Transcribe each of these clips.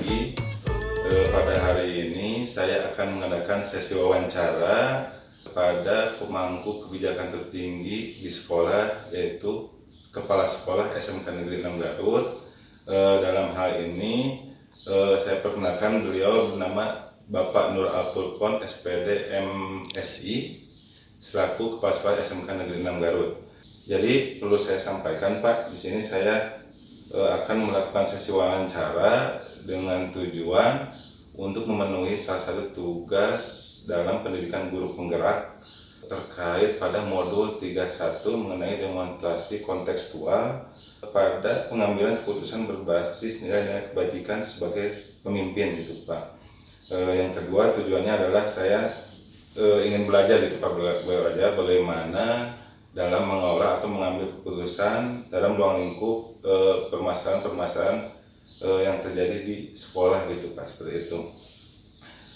pagi. Pada hari ini saya akan mengadakan sesi wawancara kepada pemangku kebijakan tertinggi di sekolah, yaitu Kepala Sekolah SMK Negeri 6 Garut. Dalam hal ini saya perkenalkan beliau bernama Bapak Nur Al-Furqon SPD MSI selaku Kepala Sekolah SMK Negeri 6 Garut. Jadi perlu saya sampaikan Pak, di sini saya akan melakukan sesi wawancara dengan tujuan untuk memenuhi salah satu tugas dalam pendidikan guru penggerak terkait pada modul 31 mengenai demonstrasi kontekstual pada pengambilan keputusan berbasis nilai-nilai kebajikan sebagai pemimpin gitu Pak. Yang kedua tujuannya adalah saya ingin belajar gitu Pak, belajar bagaimana dalam mengolah atau mengambil keputusan dalam ruang lingkup permasalahan-permasalahan yang terjadi di sekolah gitu Pak, seperti itu.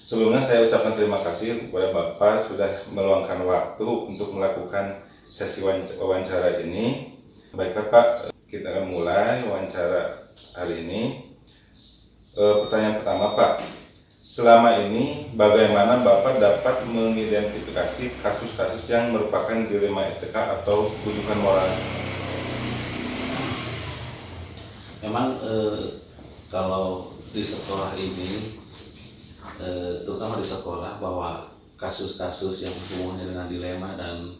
Sebelumnya saya ucapkan terima kasih kepada Bapak sudah meluangkan waktu untuk melakukan sesi wawancara ini. Baiklah Pak, kita akan mulai wawancara hari ini. Pertanyaan pertama Pak, selama ini bagaimana Bapak dapat mengidentifikasi kasus-kasus yang merupakan dilema etika atau rujukan moral? Memang kalau di sekolah ini, terutama di sekolah, bahwa kasus-kasus yang hubungannya dengan dilema dan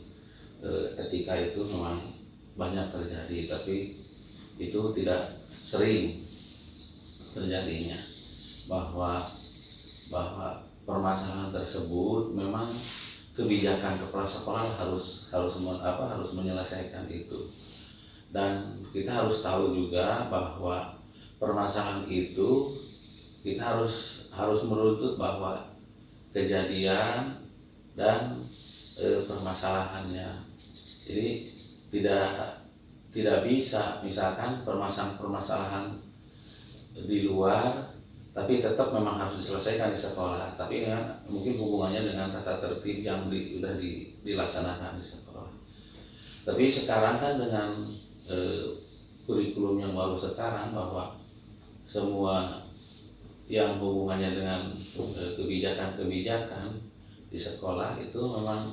etika itu memang banyak terjadi, tapi itu tidak sering terjadinya, bahwa permasalahan tersebut memang kebijakan kepala sekolah harus menyelesaikan itu. Dan kita harus tahu juga bahwa permasalahan itu kita harus menuntut bahwa kejadian dan permasalahannya. Jadi tidak bisa misalkan permasalahan di luar tapi tetap memang harus diselesaikan di sekolah, tapi dengan mungkin hubungannya dengan tata tertib yang sudah dilaksanakan di sekolah. Tapi sekarang kan dengan kurikulum yang baru sekarang, bahwa semua yang hubungannya dengan kebijakan-kebijakan di sekolah itu memang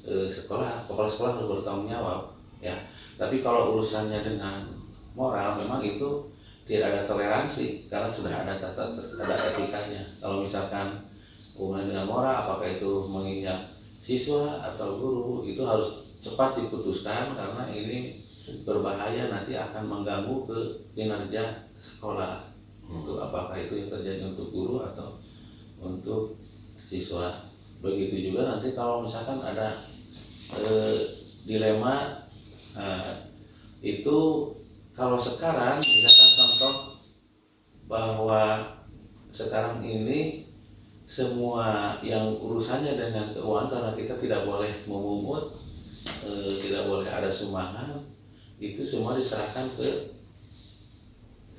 kepala sekolah harus bertanggung jawab, ya. Tapi kalau urusannya dengan moral, memang itu tidak ada toleransi karena sudah ada etikanya. Kalau misalkan hubungan dengan moral, apakah itu menginjak siswa atau guru, itu harus cepat diputuskan karena ini berbahaya, nanti akan mengganggu ke kinerja sekolah. Untuk apakah itu yang terjadi untuk guru atau untuk siswa. Begitu juga nanti kalau misalkan ada dilema, itu kalau sekarang misalkan contoh bahwa sekarang ini semua yang urusannya dengan keuangan, karena kita tidak boleh memungut, tidak boleh ada sumbangan, itu semua diserahkan ke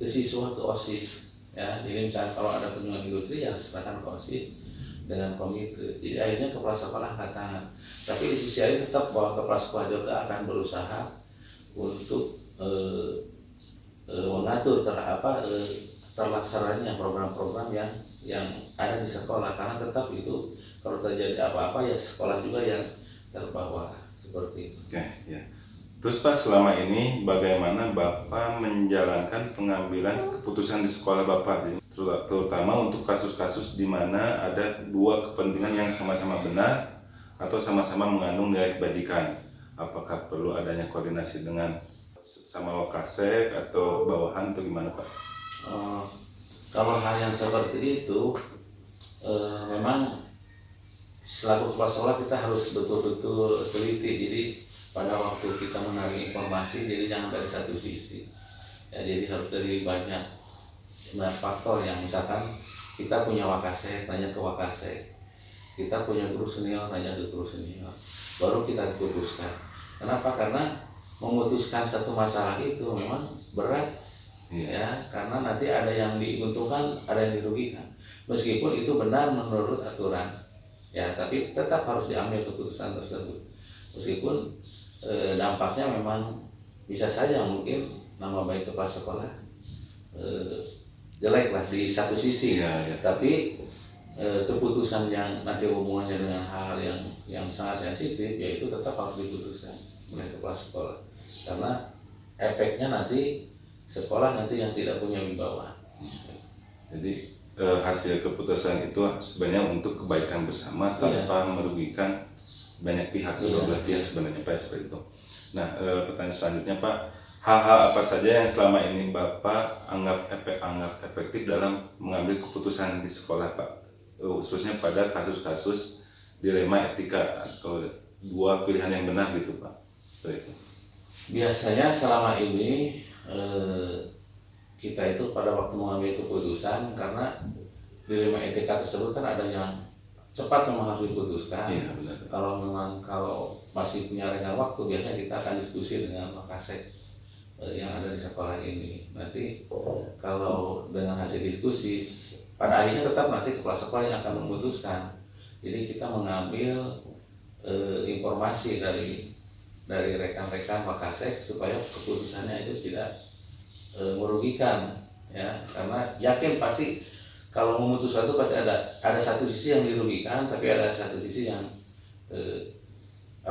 siswa, ke OSIS, ya. Jadi misalnya kalau ada kunjungan industri, ya serahkan ke OSIS dengan komite. Jadi akhirnya kepala sekolah angkat tangan. Tapi di sisi lain tetap bahwa kepala sekolah juga akan berusaha untuk mengatur terlaksananya program-program yang ada di sekolah, karena tetap itu kalau terjadi apa-apa ya sekolah juga yang terbawa, seperti itu. Ya. Terus Pak, selama ini bagaimana Bapak menjalankan pengambilan keputusan di sekolah Bapak, terutama untuk kasus-kasus di mana ada dua kepentingan yang sama-sama benar atau sama-sama mengandung nilai kebajikan? Apakah perlu adanya koordinasi dengan sama Wakasek atau bawahan atau gimana Pak? Kalau hal yang seperti itu, memang selaku kepala sekolah kita harus betul-betul teliti. Jadi pada waktu kita menarik informasi, jadi jangan dari satu sisi, ya. Jadi harus dari banyak faktor. Yang misalkan kita punya Wakasek, nanya ke Wakasek, kita punya guru senior, nanya ke guru senior, baru kita putuskan. Kenapa? Karena memutuskan satu masalah itu memang berat, ya, karena nanti ada yang diuntungkan, ada yang dirugikan. Meskipun itu benar menurut aturan, ya, tapi tetap harus diambil keputusan tersebut. Meskipun dampaknya memang bisa saja mungkin nama baik kepala sekolah jelek lah di satu sisi. Iya, iya. Tapi keputusan yang nanti hubungannya dengan hal yang sangat sensitif, yaitu tetap harus diputuskan oleh kepala sekolah, karena efeknya nanti sekolah nanti yang tidak punya wibawa. Jadi hasil keputusan itu sebenarnya untuk kebaikan bersama tanpa merugikan banyak pihak, kedua belah pihak sebenarnya Pak, seperti itu. Nah, pertanyaan selanjutnya Pak, hal-hal apa saja yang selama ini Bapak anggap efektif dalam mengambil keputusan di sekolah Pak, khususnya pada kasus-kasus dilema etika atau dua pilihan yang benar gitu Pak, seperti itu. Biasanya selama ini kita itu pada waktu mengambil keputusan, karena dilema etika tersebut kan ada yang cepat memang harus diputuskan. Iya, benar. Kalau masih punya renggang waktu, biasanya kita akan diskusi dengan Wakasek yang ada di sekolah ini. Nanti kalau dengan hasil diskusi, pada akhirnya tetap nanti kepala sekolah yang akan memutuskan. Jadi kita mengambil informasi dari rekan-rekan Wakasek supaya keputusannya itu tidak merugikan, ya, karena yakin pasti kalau memutuskan itu pasti ada satu sisi yang dirugikan, tapi ada satu sisi yang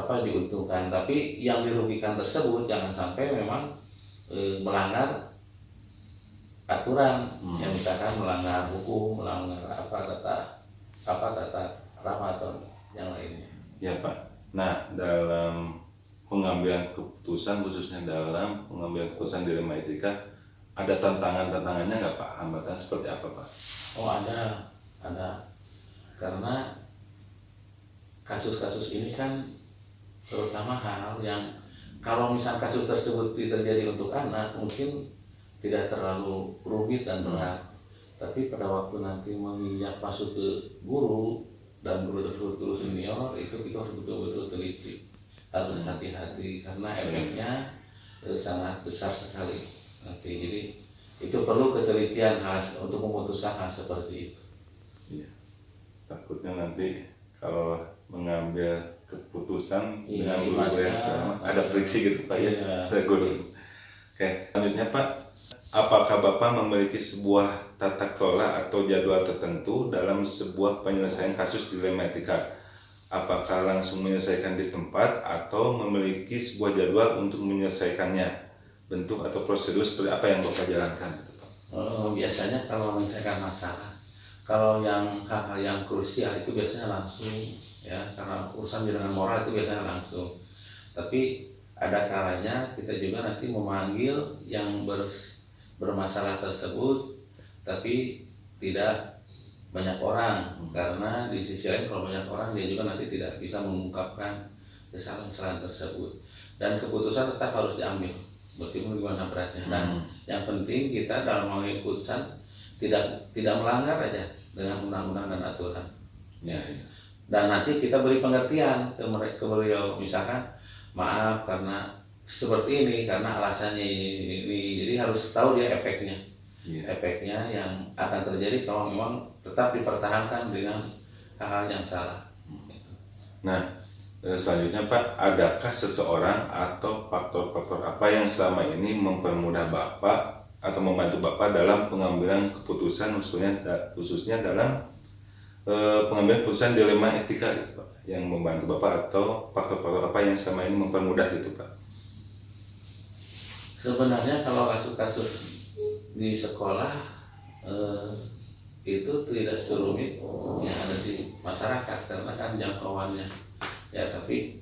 diuntungkan. Tapi yang dirugikan tersebut jangan sampai memang melanggar aturan, yang misalkan melanggar hukum, melanggar tata krama atau yang lainnya. Ya Pak. Nah, dalam pengambilan keputusan, khususnya dalam pengambilan keputusan dilema etika, ada tantangannya nggak Pak? Hambatan seperti apa Pak? Oh, ada. Karena kasus-kasus ini kan terutama hal yang kalau misal kasus tersebut terjadi untuk anak mungkin tidak terlalu rumit dan berat, tapi pada waktu nanti menginjak masuk ke guru dan guru tersebut guru senior, itu kita harus betul-betul teliti, harus hati-hati karena efeknya sangat besar sekali nanti. Jadi itu perlu ketelitian untuk memutuskan hal seperti itu. Iya. Takutnya nanti kalau mengambil keputusan dengan guru yang ada friksi gitu Pak, ya. Ada guru. Oke, selanjutnya Pak, apakah Bapak memiliki sebuah tata kelola atau jadwal tertentu dalam sebuah penyelesaian kasus dilema etika? Apakah langsung menyelesaikan di tempat atau memiliki sebuah jadwal untuk menyelesaikannya? Bentuk atau prosedur seperti apa yang Bapak jalankan? Biasanya kalau menyelesaikan masalah, kalau yang hal-hal yang krusial itu biasanya langsung, ya, karena urusan dengan moral itu biasanya langsung. Tapi ada kalanya kita juga nanti memanggil yang bermasalah tersebut, tapi tidak banyak orang, karena di sisi lain kalau banyak orang dia juga nanti tidak bisa mengungkapkan kesalahan-kesalahan tersebut, dan keputusan tetap harus diambil meskipun gimana beratnya. Dan yang penting kita dalam mengambil keputusan tidak melanggar aja dengan undang-undang dan aturan. Ya. Dan nanti kita beri pengertian ke beliau, misalkan maaf karena seperti ini, karena alasannya ini. Jadi harus tahu dia efeknya. Efeknya yang akan terjadi kalau memang tetap dipertahankan dengan hal-hal yang salah. Nah, selanjutnya Pak, adakah seseorang atau faktor-faktor apa yang selama ini mempermudah Bapak atau membantu Bapak dalam pengambilan keputusan, khususnya dalam pengambilan keputusan dilema etika gitu Pak, yang membantu Bapak, atau faktor-faktor apa yang selama ini mempermudah gitu Pak? Sebenarnya kalau kasus-kasus di sekolah itu tidak serumit yang ada di masyarakat karena kan jangkauannya. Ya, tapi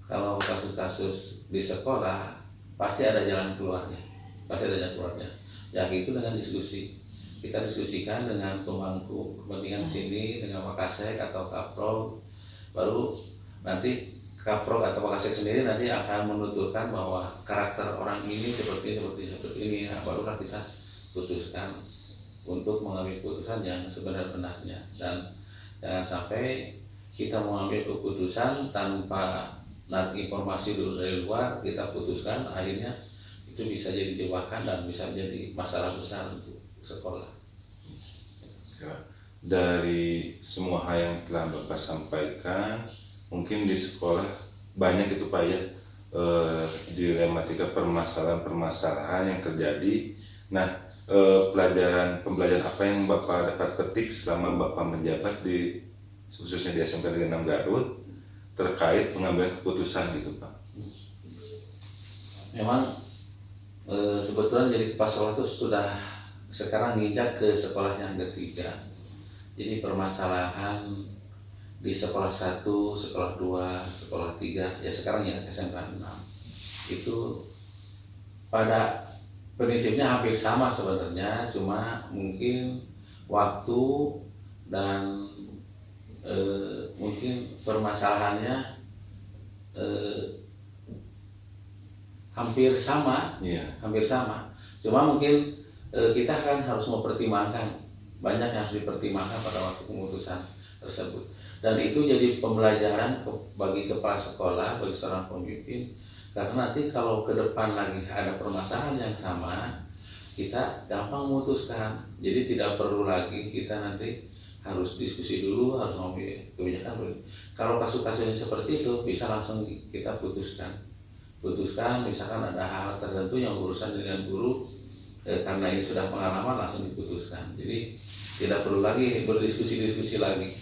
kalau kasus-kasus di sekolah pasti ada jalan keluarnya, Ya itu dengan diskusi. Kita diskusikan dengan pemangku kepentingan sini, dengan Wakasek atau Kaprog, baru nanti Kaprog atau Wakasek sendiri nanti akan menuturkan bahwa karakter orang ini seperti ini. Nah, barulah kita putuskan untuk mengambil keputusan yang sebenar-benarnya, dan jangan sampai kita mengambil keputusan tanpa informasi dulu dari luar, kita putuskan akhirnya itu bisa jadi jebakan dan bisa jadi masalah besar untuk sekolah. Dari semua hal yang telah Bapak sampaikan, mungkin di sekolah banyak itu Pak ya, dilematika permasalahan yang terjadi. Nah, pembelajaran apa yang Bapak dapat petik selama Bapak menjabat di khususnya di SMK Negeri 6 Garut terkait pengambilan keputusan gitu Pak? Memang kebetulan jadi kepala sekolah itu sudah sekarang nginjak ke sekolah yang ketiga. Jadi permasalahan di sekolah 1, sekolah 2, sekolah 3, ya sekarang ya SMK 6 itu pada prinsipnya hampir sama sebenarnya, cuma mungkin waktu dan mungkin permasalahannya hampir sama, Iya. hampir sama. Cuma mungkin kita kan harus mempertimbangkan, banyak yang harus dipertimbangkan pada waktu pemutusan tersebut. Dan itu jadi pembelajaran bagi kepala sekolah, bagi seorang pemimpin, karena nanti kalau ke depan lagi ada permasalahan yang sama, kita gampang memutuskan. Jadi tidak perlu lagi kita nanti harus diskusi dulu, harus mengambil kebijakan dulu. Kalau kasus-kasusnya seperti itu bisa langsung kita putuskan, misalkan ada hal tertentu yang urusan dengan guru, karena ini sudah pengalaman langsung diputuskan. Jadi tidak perlu lagi berdiskusi lagi.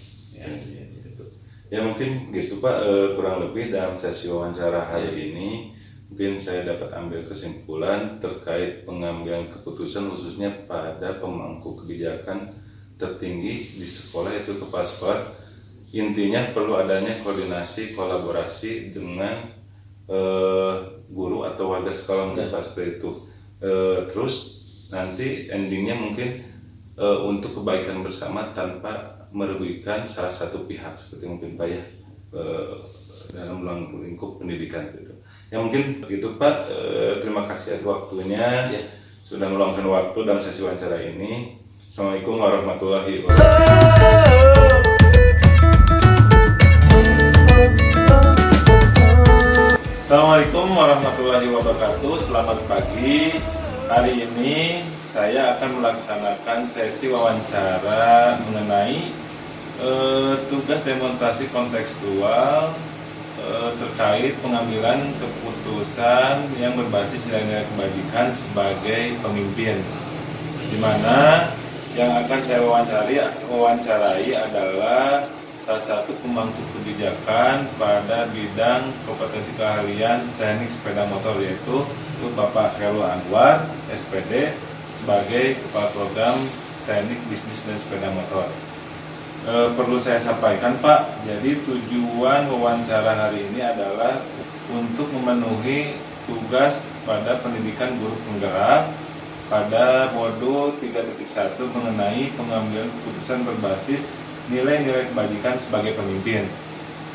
Ya mungkin gitu Pak, kurang lebih dalam sesi wawancara hari ini mungkin saya dapat ambil kesimpulan terkait pengambilan keputusan khususnya pada pemangku kebijakan tertinggi di sekolah, itu kepala sekolah. Intinya perlu adanya koordinasi, kolaborasi dengan guru atau warga sekolah mungkin Pak, seperti itu. Terus nanti endingnya mungkin untuk kebaikan bersama tanpa merugikan salah satu pihak, seperti mungkin Pak ya, dalam lingkup pendidikan gitu. Ya mungkin begitu Pak, terima kasih atas waktunya, sudah meluangkan waktu dalam sesi wawancara ini. Assalamualaikum warahmatullahi wabarakatuh. Assalamualaikum warahmatullahi wabarakatuh. Selamat pagi. Hari ini saya akan melaksanakan sesi wawancara mengenai tugas demonstrasi kontekstual terkait pengambilan keputusan yang berbasis nilai-nilai kebajikan sebagai pemimpin, di mana yang akan saya wawancarai adalah salah satu pemangku kebijakan pada bidang kompetensi keahlian teknik sepeda motor, yaitu Bapak Khairul Anwar, SPD, sebagai Kepala Program Teknik Bisnis dan Sepeda Motor. Perlu saya sampaikan Pak, jadi tujuan wawancara hari ini adalah untuk memenuhi tugas pada pendidikan guru penggerak pada modul 3.1 mengenai pengambilan keputusan berbasis nilai-nilai kebajikan sebagai pemimpin.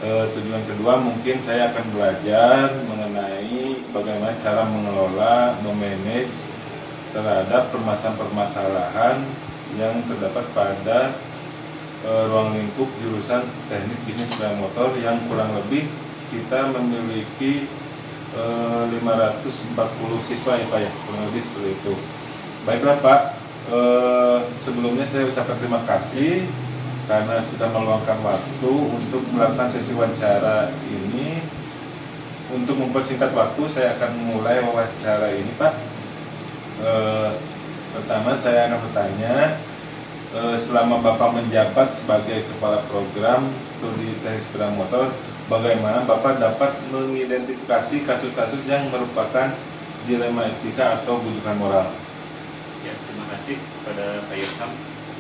Tujuan kedua mungkin saya akan belajar mengenai bagaimana cara mengelola, memanage terhadap permasalahan-permasalahan yang terdapat pada ruang lingkup jurusan teknik bisnis sepeda motor yang kurang lebih kita memiliki 540 siswa ya Pak ya, kurang lebih seperti itu. Baiklah Pak, sebelumnya saya ucapkan terima kasih karena sudah meluangkan waktu untuk melakukan sesi wawancara ini. Untuk mempersingkat waktu, saya akan memulai wawancara ini Pak. Pertama saya akan bertanya, selama Bapak menjabat sebagai Kepala Program Studi Teknik Sepeda Motor, bagaimana Bapak dapat mengidentifikasi kasus-kasus yang merupakan dilema etika atau bujukan moral? Ya, terima kasih kepada Pak Irham.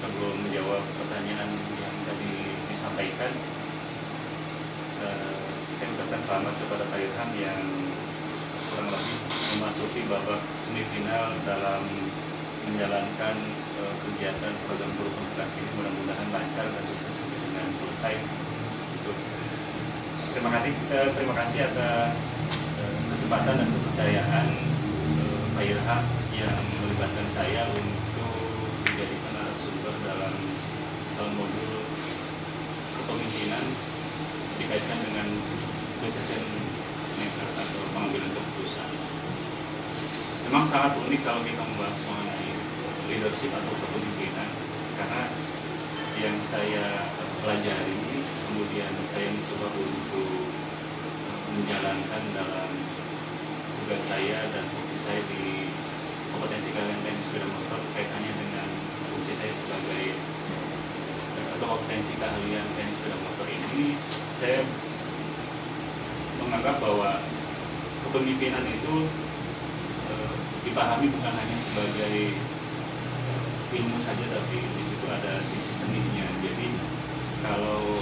Sebelum menjawab pertanyaan yang tadi disampaikan, saya ucapkan selamat kepada Pak Irham yang kurang lebih memasuki babak semifinal dalam menjalankan kegiatan program guru penggerak ini. Mudah-mudahan lancar dan sukses sampai dengan selesai. Terima kasih atas kesempatan dan kepercayaan Pak Irham yang melibatkan saya untuk menjadi narasumber dalam modul kepemimpinan dikaitkan dengan decision maker atau pengambilan keputusan. Memang sangat unik kalau kita membahas mengenai leadership atau kepemimpinan, karena yang saya pelajari kemudian saya mencoba untuk menjalankan dalam tugas saya dan fungsi saya di kompetensi kalian teknik sepeda motor kaitannya dengan fungsi saya sebagai atau kompetensi keahlian teknik sepeda motor ini, saya menganggap bahwa kepemimpinan itu dipahami bukan hanya sebagai ilmu saja, tapi di situ ada sisi seninya. Jadi kalau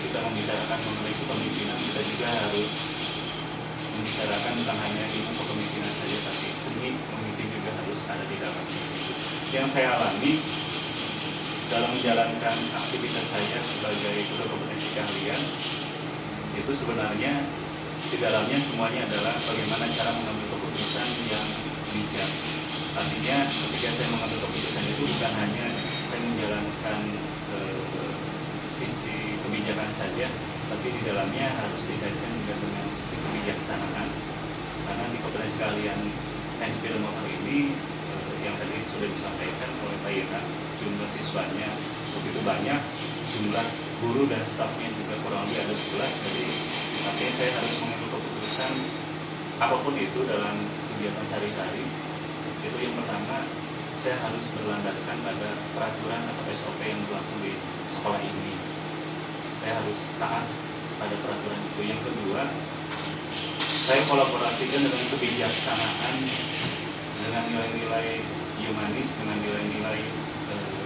kita membicarakan mengenai kepemimpinan, kita juga harus membicarakan bukan hanya ilmu kepemimpinan saja, tapi seni pemimpin juga harus ada di dalamnya. Yang saya alami dalam menjalankan aktivitas saya sebagai guru kompetensi keahlian itu sebenarnya di dalamnya semuanya adalah bagaimana cara mengambil keputusan yang bijak. Artinya ketika saya mengambil keputusan itu bukan hanya saya menjalankan sisi kebijakan saja, tapi di dalamnya harus dikaitkan juga dengan sisi kebijaksanaan. Karena di kompetensi keahlian teknik sepeda motor ini yang tadi sudah disampaikan oleh Pak Ira, jumlah siswanya begitu banyak, jumlah guru dan stafnya juga kurang lebih ada 11. Jadi artinya saya harus mengambil keputusan apapun itu dalam kegiatan sehari-hari. Itu yang pertama, saya harus berlandaskan pada peraturan atau SOP yang berlaku di sekolah ini. Saya harus taat pada peraturan itu. Yang kedua, saya kolaborasikan dengan kebijaksanaan, dengan nilai-nilai humanis, dengan nilai-nilai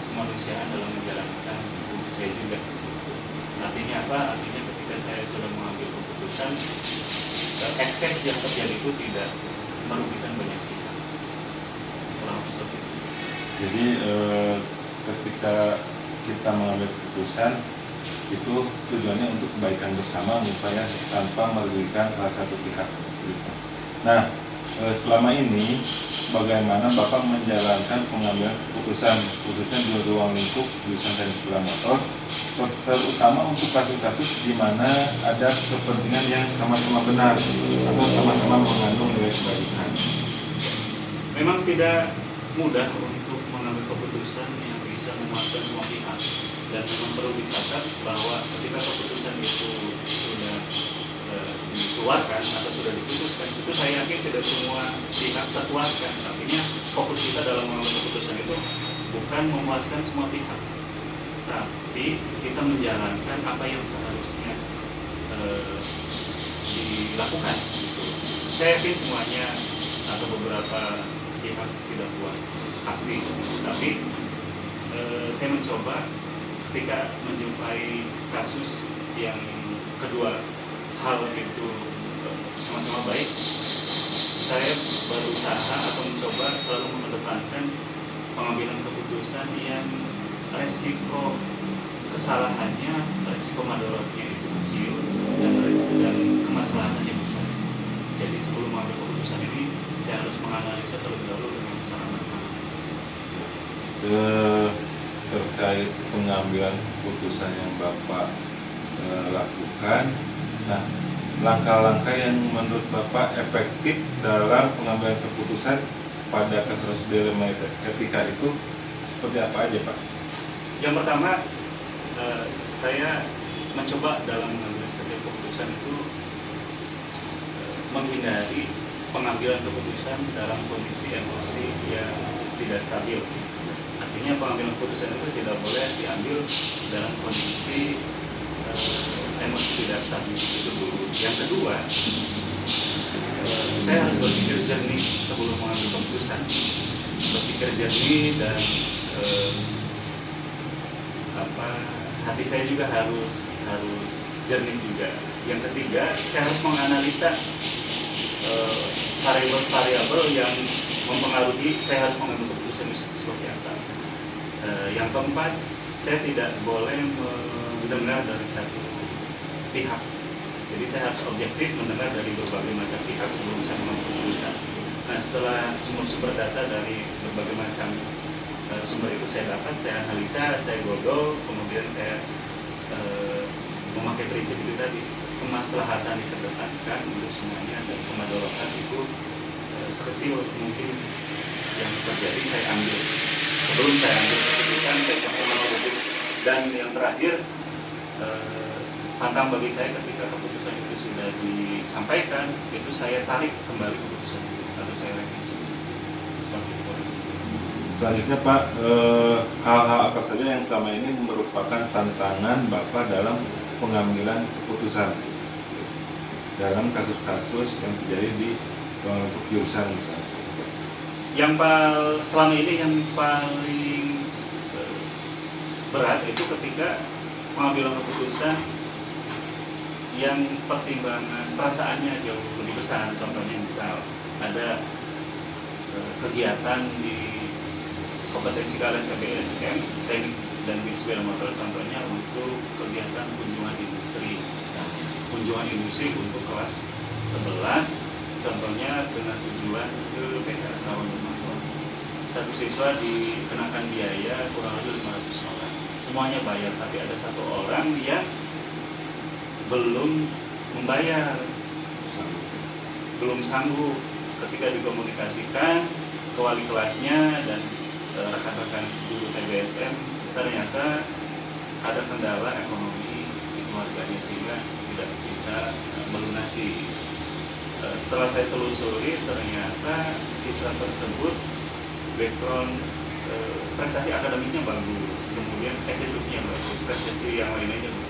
kemanusiaan dalam menjalankan fungsi saya juga. Artinya apa? Artinya ketika saya sudah mengambil keputusan, ekses yang terjadi itu tidak merugikan banyak pihak. Kurang lebih seperti itu. Jadi ketika kita mengambil keputusan itu tujuannya untuk kebaikan bersama, supaya tanpa merugikan salah satu pihak. Nah, selama ini bagaimana Bapak menjalankan pengambilan keputusan khususnya di ruang lingkup jurusan teknik sepeda motor, terutama untuk kasus-kasus di mana ada kepentingan yang sama-sama benar atau sama-sama mengandung nilai kebaikan? Memang tidak mudah untuk mengambil keputusan yang bisa memuaskan semua pihak, dan memang perlu dicatat bahwa ketika keputusan itu sudah dikeluarkan atau sudah diputuskan, itu saya yakin tidak semua pihak terpuaskan. Artinya fokus kita dalam mengambil keputusan itu bukan memuaskan semua pihak, tapi kita menjalankan apa yang seharusnya dilakukan. Gitu. Saya yakin semuanya atau beberapa pihak tidak puas pasti, tapi saya mencoba ketika menjumpai kasus yang kedua hal itu sama-sama baik, saya berusaha atau mencoba selalu mengedepankan pengambilan keputusan yang resiko kesalahannya, resiko madorotnya itu kecil dan kemaslahatannya besar. Jadi sebelum mengambil keputusan ini, saya harus menganalisa terlebih dahulu dengan sangat matang. Terkait pengambilan keputusan yang Bapak lakukan, nah langkah-langkah yang menurut Bapak efektif dalam pengambilan keputusan pada kasus dilema etika itu seperti apa aja, Pak? Yang pertama, saya mencoba dalam mengambil setiap keputusan itu menghindari pengambilan keputusan dalam kondisi emosi yang tidak stabil. Artinya pengambilan keputusan itu tidak boleh diambil dalam kondisi emosi tidak stabil. Itu dulu. Yang kedua, saya harus berpikir jernih sebelum mengambil keputusan. Berpikir jernih dan hati saya juga harus jernih juga. Yang ketiga, saya harus menganalisa variabel-variabel yang mempengaruhi saya harus mengambil keputusan seperti apa. Yang keempat, saya tidak boleh mendengar dari satu pihak. Jadi saya harus objektif mendengar dari berbagai macam pihak sebelum saya mengambil keputusan. Nah, setelah sumber data dari berbagai macam sumber itu saya dapat, saya analisa, saya godol, kemudian saya memakai prinsip itu tadi, kemaslahatan dikedepankan untuk semuanya dan kemadorotan itu sekecil mungkin yang terjadi saya ambil. Sebelum saya ambil keputusan, saya sampai menunggu. Dan yang terakhir, pantang bagi saya ketika keputusan itu sudah disampaikan, itu saya tarik kembali keputusan itu, lalu saya revisi. seperti itu. Selanjutnya Pak, hal-hal apa saja yang selama ini merupakan tantangan Bapak dalam pengambilan keputusan dalam kasus-kasus yang terjadi di untuk jurusan misalnya? Yang selama ini yang paling berat itu ketika pengambilan keputusan yang pertimbangan perasaannya jauh lebih besar. Contohnya misal ada kegiatan di kompetensi kalian TBSM, teknik dan sepeda motor, contohnya untuk kegiatan kunjungan industri, kunjungan industri untuk kelas 11, contohnya dengan tujuan ke PKS Rawan Motor. Satu siswa dikenakan biaya kurang lebih 500 orang, semuanya bayar, tapi ada satu orang yang belum membayar, belum sanggup. Ketika dikomunikasikan ke wali kelasnya dan rekan-rekan guru TBSM, ternyata ada kendala ekonomi di keluarganya sehingga tidak bisa melunasi. Setelah saya telusuri, ternyata siswa tersebut background prestasi akademiknya bagus, kemudian attitude-nya bagus, prestasi yang lainnya bagus.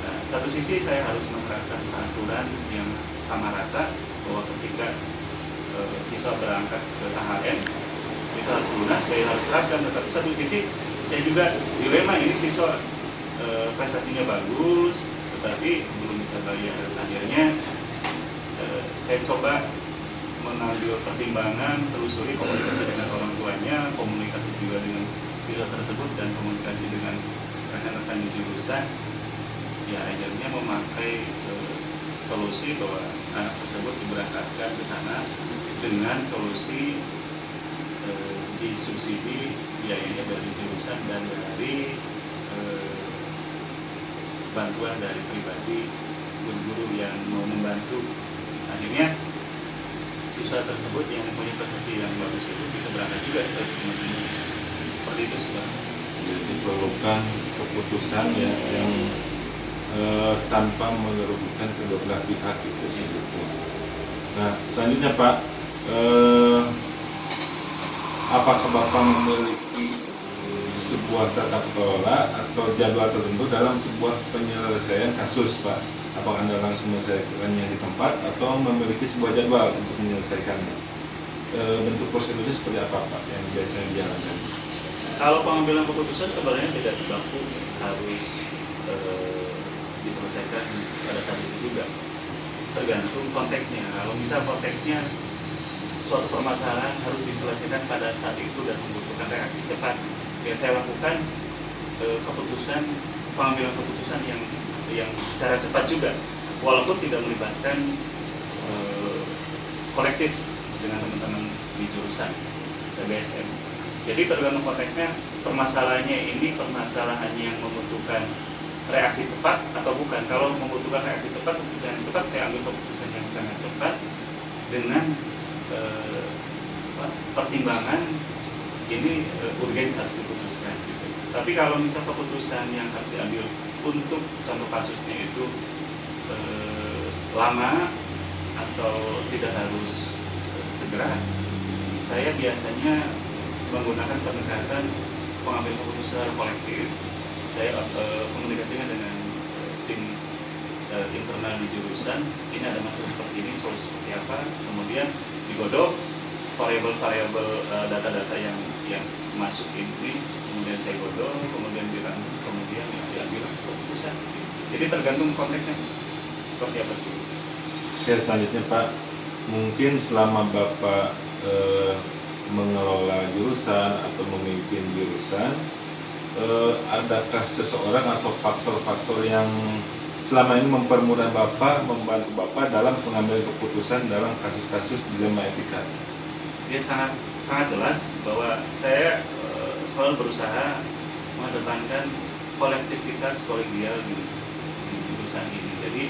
Nah, satu sisi saya harus menerapkan peraturan yang sama rata bahwa ketika siswa berangkat ke AHN itu harus lunas, saya harus terapkan. Tetapi satu sisi saya juga dilema, ini siswa prestasinya bagus tetapi belum bisa bayar. Akhirnya saya coba mengambil pertimbangan, telusuri, komunikasi dengan orang tuanya, komunikasi juga dengan siswa tersebut, dan komunikasi dengan rekan-rekan di jurusan. Ya akhirnya memakai solusi bahwa anak tersebut diberangkatkan ke sana dengan solusi disubsidi biayanya dari jurusan dan dari bantuan dari pribadi guru-guru yang mau membantu. Akhirnya siswa tersebut yang mempunyai prestasi yang bagus itu bisa berangkat juga seperti teman-teman. Seperti itu sih, Pak. Jadi diperlukan keputusan ya yang tanpa merugikan kedua belah pihak itu sebetulnya. Nah, selanjutnya Pak, apakah Bapak memiliki sebuah tata kelola atau jadwal tertentu dalam sebuah penyelesaian kasus, Pak? Apakah Anda langsung menyelesaikannya di tempat atau memiliki sebuah jadwal untuk menyelesaikannya? Bentuk prosedurnya seperti apa, Pak, yang biasanya dijalankan? Kalau pengambilan keputusan sebenarnya tidak baku harus diselesaikan pada saat itu juga, tergantung konteksnya. Kalau misal konteksnya suatu permasalahan harus diselesaikan pada saat itu dan membutuhkan reaksi cepat, ya saya lakukan pengambilan keputusan yang secara cepat juga, walaupun tidak melibatkan kolektif dengan teman-teman di jurusan TBSM. Jadi tergantung konteksnya, permasalahannya ini permasalahan yang membutuhkan reaksi cepat atau bukan. Kalau membutuhkan reaksi cepat, keputusan yang cepat, saya ambil keputusan yang sangat cepat dengan pertimbangan ini urgensi harus diputuskan. Gitu. Tapi kalau misal keputusan yang harus diambil untuk contoh kasusnya itu lama atau tidak harus segera, saya biasanya menggunakan pendekatan pengambil keputusan secara kolektif. Saya komunikasikan dengan tim internal di jurusan, ini ada masalah seperti ini, solusi seperti apa, kemudian digodok variabel-variabel data-data yang masuk ini, kemudian saya godok, kemudian dirangkum, kemudian diambil keputusan. Jadi tergantung konteksnya seperti apa. Oke, selanjutnya Pak, mungkin selama Bapak mengelola jurusan atau memimpin jurusan, adakah seseorang atau faktor-faktor yang selama ini mempermudah Bapak, membantu Bapak dalam pengambilan keputusan dalam kasus-kasus dilema etika? Dia sangat jelas bahwa saya selalu berusaha mengedepankan kolektivitas kolegial di jurusan ini. Jadi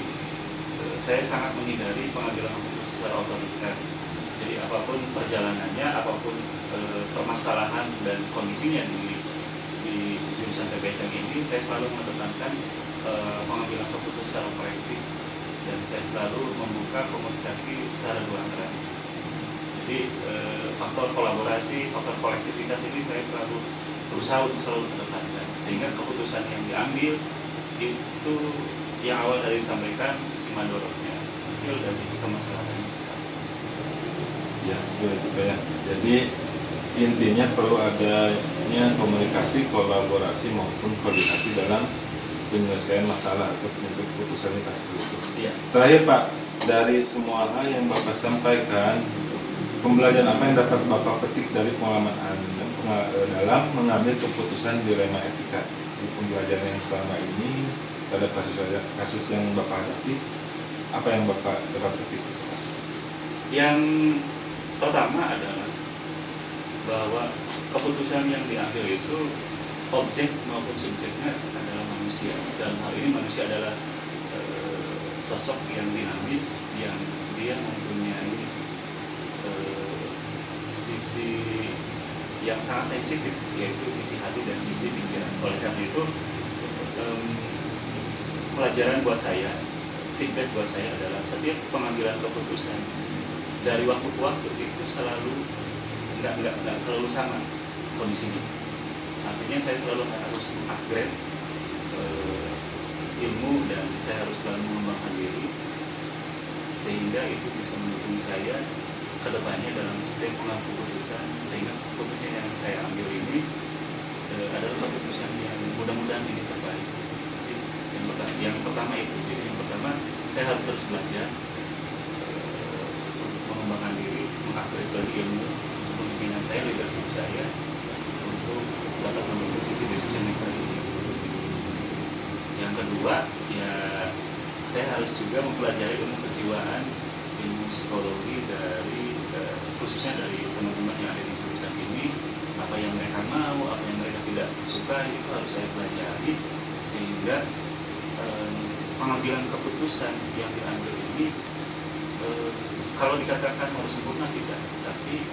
saya sangat menghindari pengambilan keputusan secara otoriter. Jadi apapun perjalanannya, apapun permasalahan dan kondisinya di jurusan TBSM ini, saya selalu mengedepankan pengambilan keputusan secara kolektif, dan saya selalu membuka komunikasi secara dua arah. Jadi Jadi faktor kolaborasi, faktor kolektivitas ini saya selalu berusaha untuk selalu kedepankan, sehingga keputusan yang diambil itu yang awal dari disampaikan sisi mandorotnya kecil dan sisi kemaslahatannya besar. Ya, seperti itu Pak ya. Jadi intinya perlu adanya komunikasi, kolaborasi maupun koordinasi dalam penyelesaian masalah atau penentuan keputusan yang itu. Iya. Terakhir Pak, dari semua hal yang Bapak sampaikan, pembelajaran apa yang dapat Bapak petik dari pengalaman Anda dalam mengambil keputusan dilema etika di pembelajaran yang selama ini pada kasus yang Bapak hadapi, apa yang Bapak dapat petik? Yang pertama adalah bahwa keputusan yang diambil itu objek maupun subjeknya adalah manusia. Dalam hal ini manusia adalah sosok yang dinamis, yang dia mempunyai sisi yang sangat sensitif, yaitu sisi hati dan sisi pikiran. Oleh karena itu pelajaran buat saya, feedback buat saya adalah setiap pengambilan keputusan dari waktu ke waktu itu selalu nggak selalu sama kondisinya. Artinya saya selalu harus upgrade ilmu dan saya harus selalu mengembangkan diri sehingga itu bisa mendukung saya ke depannya dalam setiap pengambilan keputusan, sehingga keputusan yang saya ambil ini adalah keputusan yang mudah-mudahan ini terbaik. Jadi yang pertama itu, jadi yang pertama saya harus terus belajar mengembangkan diri, mengupgrade lagi ilmu kepemimpinan saya, leadership saya untuk dapat membentuk sisi decision maker ini. Yang kedua, ya saya harus juga mempelajari ilmu kejiwaan, ilmu psikologi dari khususnya dari teman-teman yang ada di jurusan ini. Apa yang mereka mau, apa yang mereka tidak suka, itu harus saya pelajari sehingga pengambilan keputusan yang diambil ini kalau dikatakan harus sempurna tidak, tapi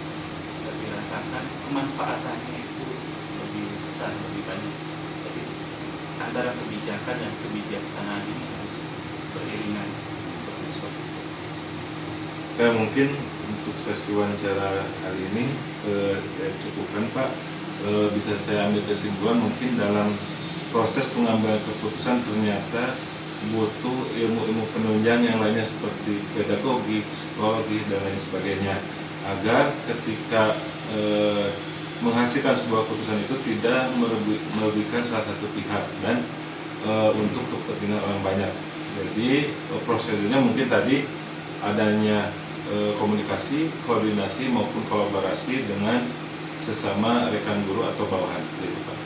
dirasakan kemanfaatannya itu lebih besar, lebih banyak. Jadi antara kebijakan dan kebijaksanaan ini harus beriringan seperti itu. Ya, mungkin untuk sesi wawancara hari ini cukupkan Pak. Bisa saya ambil kesimpulan mungkin dalam proses pengambilan keputusan ternyata butuh ilmu-ilmu penunjang yang lainnya seperti pedagogi, psikologi dan lain sebagainya, agar ketika menghasilkan sebuah keputusan itu tidak merugikan salah satu pihak dan untuk kepentingan orang banyak. Jadi prosedurnya mungkin tadi adanya komunikasi, koordinasi maupun kolaborasi dengan sesama rekan guru atau bawahan seperti itu Pak.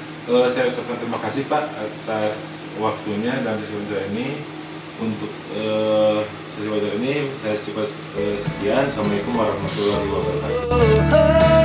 Saya ucapkan terima kasih Pak atas waktunya dan sesi wawancara ini. Untuk sesi wawancara ini saya cukup sekian. Assalamualaikum warahmatullahi wabarakatuh.